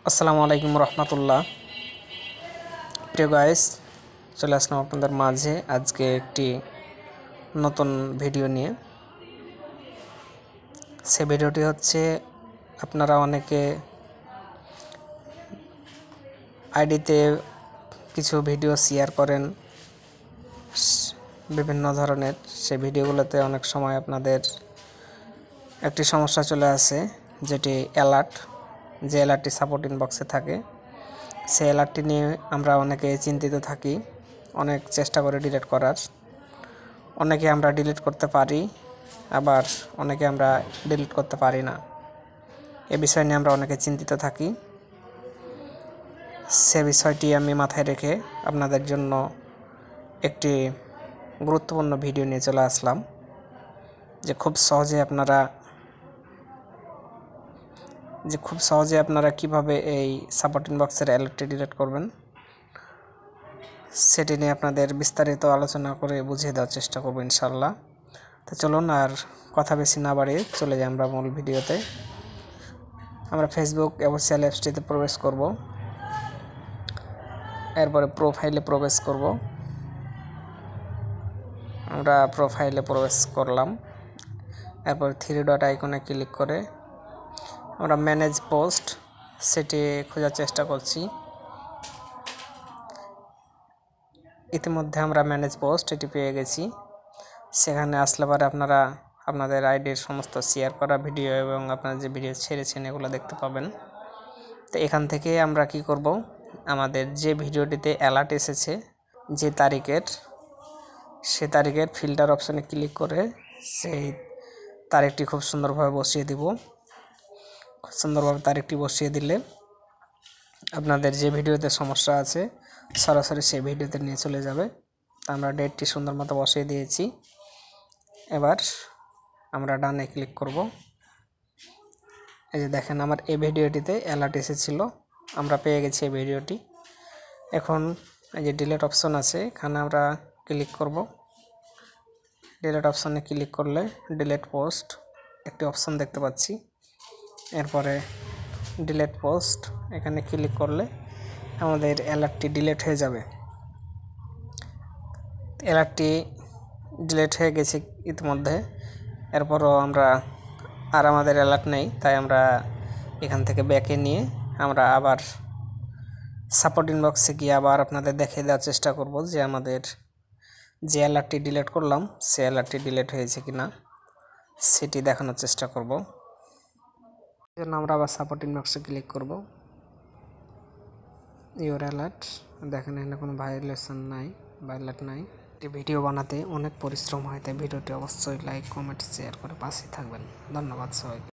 আসসালামু আলাইকুম রহমতুল্লাহ। প্রিয় গাইস, চলে আসলাম আপনাদের মাঝে আজকে একটি নতুন ভিডিও নিয়ে। সে ভিডিওটি হচ্ছে, আপনারা অনেকে আইডিতে কিছু ভিডিও শেয়ার করেন বিভিন্ন ধরনের। সেই ভিডিওগুলোতে অনেক সময় আপনাদের একটি সমস্যা চলে আসে, যেটি অ্যালার্ট, যে অ্যালার্টটি সাপোর্ট ইনবক্সে থাকে। সেই অ্যালার্টটি নিয়ে আমরা অনেকে চিন্তিত থাকি, অনেক চেষ্টা করে ডিলিট করার। অনেকে আমরা ডিলিট করতে পারি, আবার অনেকে আমরা ডিলিট করতে পারি না। এ বিষয় নিয়ে আমরা অনেকে চিন্তিত থাকি। সে বিষয়টি আমি মাথায় রেখে আপনাদের জন্য একটি গুরুত্বপূর্ণ ভিডিও নিয়ে চলে আসলাম, যে খুব সহজে আপনারা কিভাবে এই সাপোর্ট ইনবক্সের অ্যালার্টটি ডিলিট করবেন, সেটি নিয়ে আপনাদের বিস্তারিত আলোচনা করে বুঝিয়ে দেওয়ার চেষ্টা করব ইনশাল্লাহ। তো চলুন আর কথা বেশি না বাড়িয়ে চলে যাই আমরা মূল ভিডিওতে। আমরা ফেসবুক অফিসিয়াল অ্যাপসটিতে প্রবেশ করব, এরপরে প্রোফাইলে প্রবেশ করব। আমরা প্রোফাইলে প্রবেশ করলাম, এরপর থ্রি ডট আইকনে ক্লিক করে আমরা ম্যানেজ পোস্ট সেটি খোঁজার চেষ্টা করছি। ইতিমধ্যে আমরা ম্যানেজ পোস্ট এটি পেয়ে গেছি। সেখানে আসলে পরে আপনারা আপনাদের আইডির সমস্ত শেয়ার করা ভিডিও এবং আপনারা যে ভিডিও ছেড়েছেন এগুলো দেখতে পাবেন। তো এখান থেকে আমরা কি করব, আমাদের যে ভিডিওটিতে অ্যালার্ট এসেছে যে তারিখের, সে তারিখের ফিল্টার অপশানে ক্লিক করে সেই তারিখটি খুব সুন্দরভাবে বসিয়ে দিব। খুব সুন্দরভাবে তারিখটি বসিয়ে দিলে আপনাদের যে ভিডিওতে সমস্যা আছে সরাসরি সেই ভিডিওতে নিয়ে চলে যাবে। আমরা ডেটটি সুন্দর মতো বসিয়ে দিয়েছি। এবার আমরা ডানে ক্লিক করব। এই যে দেখেন, আমার এই ভিডিওটিতে অ্যালার্ট এসেছিল, আমরা পেয়ে গেছি এই ভিডিওটি। এখন এই যে ডিলিট অপশন আছে, এখানে আমরা ক্লিক করব। ডিলিট অপশনে ক্লিক করলে ডিলিট পোস্ট একটি অপশন দেখতে পাচ্ছি। এরপরে ডিলিট পোস্ট এখানে ক্লিক করলে আমাদের অ্যালার্টটি ডিলিট হয়ে যাবে। অ্যালার্টটি ডিলিট হয়ে গেছে ইতিমধ্যে। এরপরও আমাদের অ্যালার্ট নেই, তাই আমরা এখান থেকে ব্যাকে নিয়ে আমরা আবার সাপোর্ট ইনবক্সে গিয়ে আবার আপনাদের দেখিয়ে দেওয়ার চেষ্টা করব যে আমাদের যে অ্যালার্টটি ডিলিট করলাম সে অ্যালার্টটি ডিলিট হয়েছে কিনা সেটি দেখানোর চেষ্টা করব। এই জন্য আমরা আবার সাপোর্ট ইনবক্সে ক্লিক করব। ইউর অ্যালার্ট, দেখেন এখানে কোনো ভায়োলেশন নাই বা অ্যালার্ট নাই। একটি ভিডিও বানাতে অনেক পরিশ্রম হয়, তাই ভিডিওটি অবশ্যই লাইক, কমেন্ট, শেয়ার করে পাশে থাকবেন। ধন্যবাদ সবাইকে।